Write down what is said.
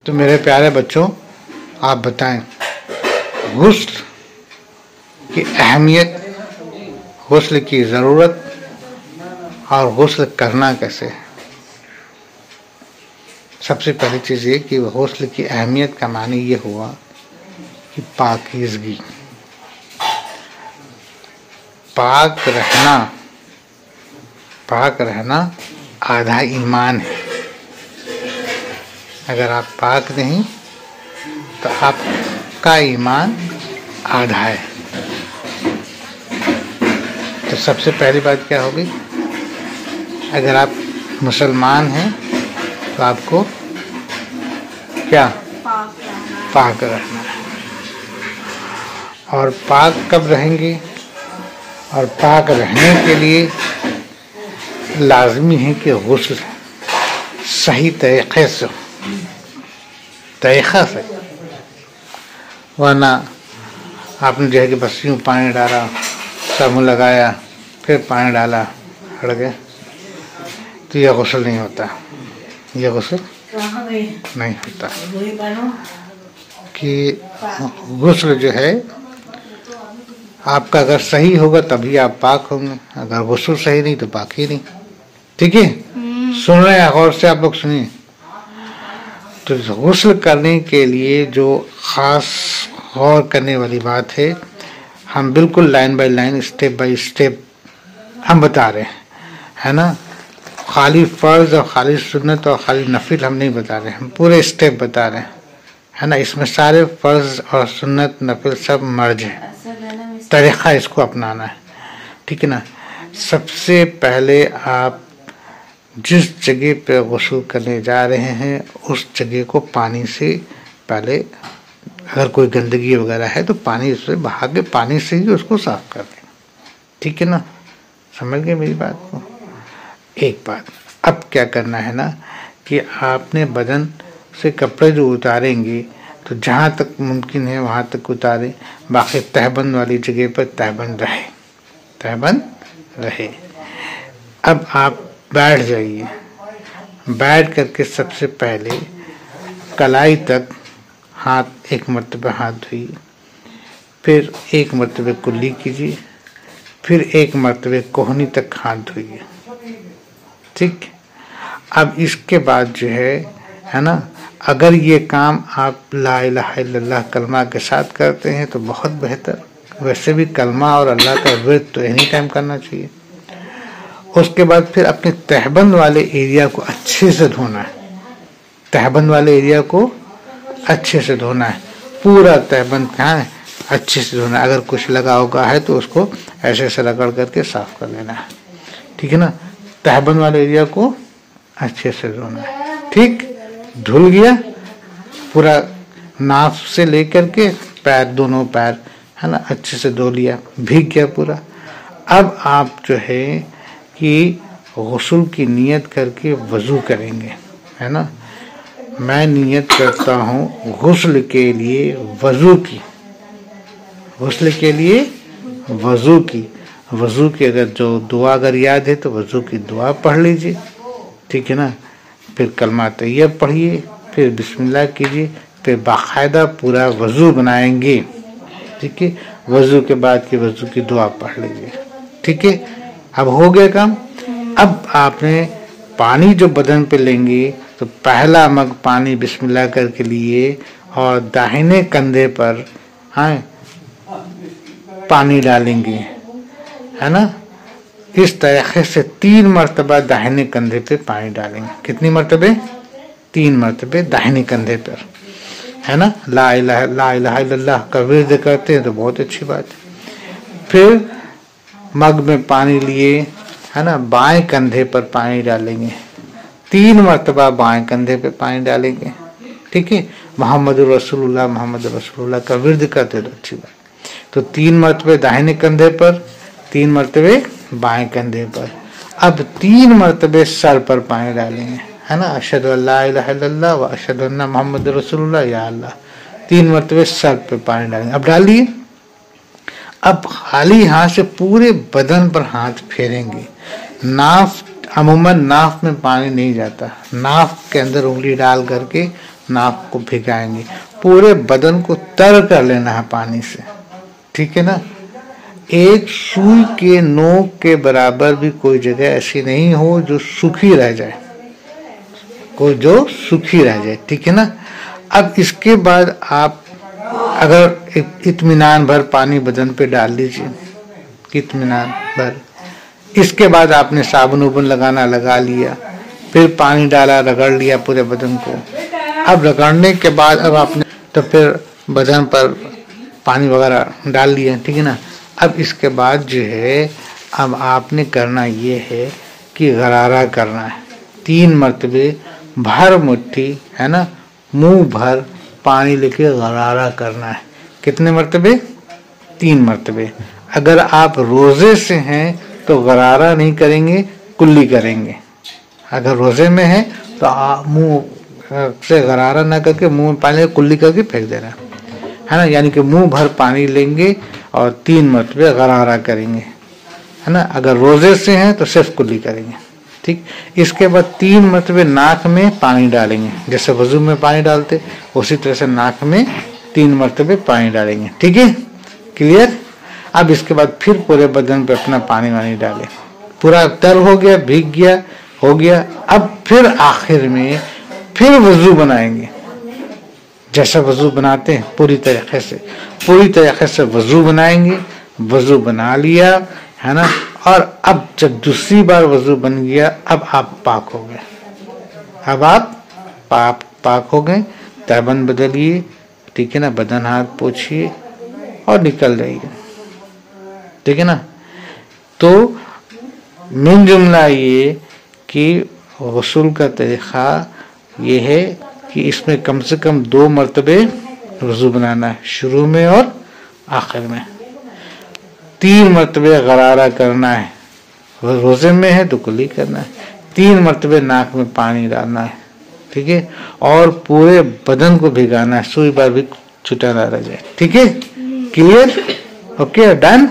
तो मेरे प्यारे बच्चों, आप बताएं गुस्ल की अहमियत, गुस्ल की ज़रूरत और गुस्ल करना कैसे है। सबसे पहली चीज़ ये कि गुस्ल की अहमियत का मानी ये हुआ कि पाकीज़गी, पाक रहना आधा ईमान है। अगर आप पाक नहीं तो आपका ईमान आधा है। तो सबसे पहली बात क्या होगी, अगर आप मुसलमान हैं तो आपको क्या पाक रहना है। और पाक कब रहेंगे, और पाक रहने के लिए लाजमी है कि गुस्ल सही तरीक़े से, वरना आपने जो है कि बस यूँ पानी डाला, साबुन लगाया, फिर पानी डाला, हट गया, तो यह गुस्ल नहीं होता। यह गुस्ल नहीं होता कि गुस्ल जो है आपका अगर सही होगा तभी आप पाक होंगे, अगर गुस्ल सही नहीं तो पाक ही नहीं। ठीक है, सुन रहे हैं, गौर से आप लोग सुनिए। तो गुस्ल करने के लिए जो ख़ास गौर करने वाली बात है, हम बिल्कुल line by line, step by step हम बता रहे हैं, है ना। खाली फ़र्ज़ और खाली सुन्नत और खाली नफिल हम नहीं बता रहे, हम पूरे स्टेप बता रहे हैं, है ना। इसमें सारे फ़र्ज़ और सुन्नत नफिल सब मर्ज है, तरीक़ा इसको अपनाना है, ठीक है ना। सबसे पहले आप जिस जगह पे गुस्ल करने जा रहे हैं उस जगह को पानी से पहले, अगर कोई गंदगी वगैरह है तो पानी से बहा के पानी से ही उसको साफ कर दें, ठीक है ना। समझ गए मेरी बात को। एक बात अब क्या करना है ना कि आपने बदन से कपड़े जो उतारेंगे तो जहाँ तक मुमकिन है वहाँ तक उतारें, बाकी तहबंद वाली जगह पर तहबंद रहे। अब आप बैठ जाइए, बैठ करके सबसे पहले कलाई तक हाथ, एक मरतबा हाथ धोइए, फिर एक मरतबे कुल्ली कीजिए, फिर एक मरतबे कोहनी तक हाथ धोइए, ठीक। अब इसके बाद जो है ना, अगर ये काम आप ला इलाहा इल्लल्लाह कलमा के साथ करते हैं तो बहुत बेहतर। वैसे भी कलमा और अल्लाह का विर्द तो एनी टाइम करना चाहिए। उसके बाद फिर अपने तहबंद वाले एरिया को अच्छे से धोना है, तहबंद वाले एरिया को अच्छे से धोना है, पूरा तहबंद कहाँ है अच्छे से धोना है। अगर कुछ लगा होगा है तो उसको ऐसे ऐसे रगड़ करके साफ कर लेना है, ठीक है ना। तहबंद वाले एरिया को अच्छे से धोना है, ठीक। धुल गया पूरा, नाफ से लेकर के पैर, दोनों पैर, है ना, अच्छे से धो लिया, भीग गया पूरा। अब आप जो है कि गुस्ल की नियत करके वज़ू करेंगे, है ना। मैं नियत करता हूँ गुस्ल के लिए वज़ू की, गुस्ल के लिए वज़ू की। वज़ू की अगर जो दुआ अगर याद है तो वज़ू की दुआ पढ़ लीजिए, ठीक है ना। फिर कलमा तैयब पढ़िए, फिर बिस्मिल्लाह कीजिए, फिर बाकायदा पूरा वज़ू बनाएंगे, ठीक है। वज़ू के बाद की वज़ू की दुआ पढ़ लीजिए, ठीक है। अब हो गया काम। अब आपने पानी जो बदन पे लेंगे तो पहला मग पानी बिस्मिल्लाह करके लिए और दाहिने कंधे पर पानी डालेंगे, है ना। इस तरीके से 3 मरतबा दाहिने कंधे पे पानी डालेंगे। कितनी मरतबे? 3 मरतबे दाहिने कंधे पर, है ना। ला इलाहा इल्लल्लाह का विर्द करते हैं तो बहुत अच्छी बात है। फिर मग में पानी लिए, है ना, बाएं कंधे पर पानी डालेंगे, 3 मरतबा बाएं कंधे पे पानी डालेंगे, ठीक है। मोहम्मद रसूलुल्लाह का विर्द करते तो अच्छी बात। तो 3 मरतबे दाहिने कंधे पर, 3 मरतबे बाएं कंधे पर। अब 3 मरतबे सर पर पानी डालेंगे, है ना। अशहदु अल्ला इलाहा इल्लल्लाह व अशहदु अन्ना मोहम्मद रसूलुल्लाह, या अल्लाह। 3 मरतबे सर पे पानी डालेंगे। अब डालिए। अब खाली हाथ से पूरे बदन पर हाथ फेरेंगे। नाफ, अमूमन नाफ में पानी नहीं जाता, नाफ के अंदर उंगली डाल करके नाक को भिगाएंगे, पूरे बदन को तर कर लेना है पानी से, ठीक है ना। एक सुई के नोक के बराबर भी कोई जगह ऐसी नहीं हो जो सूखी रह जाए, कोई जो सूखी रह जाए, ठीक है ना। अब इसके बाद आप अगर इत्मीनान भर पानी बदन पे डाल लीजिए, इत्मीनान भर। इसके बाद आपने साबुन उबुन लगाना लगा लिया, फिर पानी डाला, रगड़ लिया पूरे बदन को। अब रगड़ने के बाद अब आपने तो फिर बदन पर पानी वगैरह डाल लिया, ठीक है ना। अब इसके बाद जो है अब आपने करना ये है कि गरारा करना है 3 मरतबे, भर मुट्ठी, है ना, मुंह भर पानी लेके गरारा करना है। कितने मरतबे? 3 मरतबे। अगर आप रोजे से हैं तो गरारा नहीं करेंगे, कुल्ली करेंगे। अगर रोजे में है तो आप मुंह से गरारा ना करके मुंह में पानी कुल्ली करके फेंक देना, है ना। यानी कि मुंह भर पानी लेंगे और 3 मरतबे गरारा करेंगे, है ना। अगर रोजे से हैं तो सिर्फ कुल्ली करेंगे, ठीक। इसके बाद 3 मरतबे नाक में पानी डालेंगे, जैसे वजू में पानी डालते उसी तरह से नाक में 3 मरतबे पानी डालेंगे, ठीक है, क्लियर। अब इसके बाद फिर पूरे बदन पे अपना पानी वानी डालें, पूरा तर हो गया, भीग गया, हो गया। अब फिर आखिर में फिर वजू बनाएंगे, जैसा वजू बनाते हैं पूरी तरीके से वजू बनाएंगे। वजू बना लिया, है ना। और अब जब दूसरी बार वजू बन गया, अब आप पाक हो गए, अब आप पाक हो गए। तैबन बदलिए, ठीक है ना, बदन हाथ पोछिए और निकल जाइए, ठीक है ना। तो मिन जुमला ये कि गुस्ल का तरीक़ा ये है कि इसमें कम से कम 2 मरतबे वज़ू बनाना है, शुरू में और आखिर में। 3 मरतबे गरारा करना है, रोज़े में है तो कुल्ली करना है। 3 मरतबे नाक में पानी डालना है, ठीक है। और पूरे बदन को भिगाना है, सुई बार भी छूटा ना रह जाए, ठीक है, क्लियर, ओके, डन।